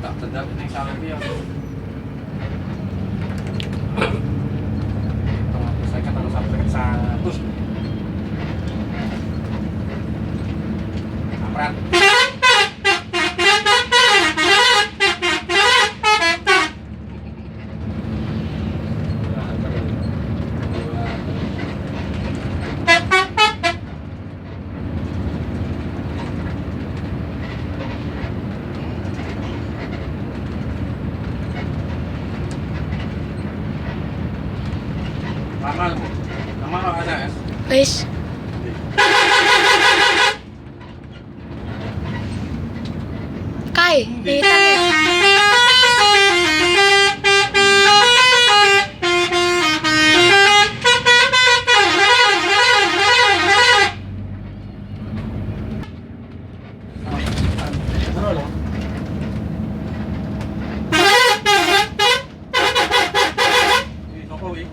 Tak sedap nih salah dia. Saya kata sampai 100. Amrat. Nama lo ada ya? Guys, Kai, dito na.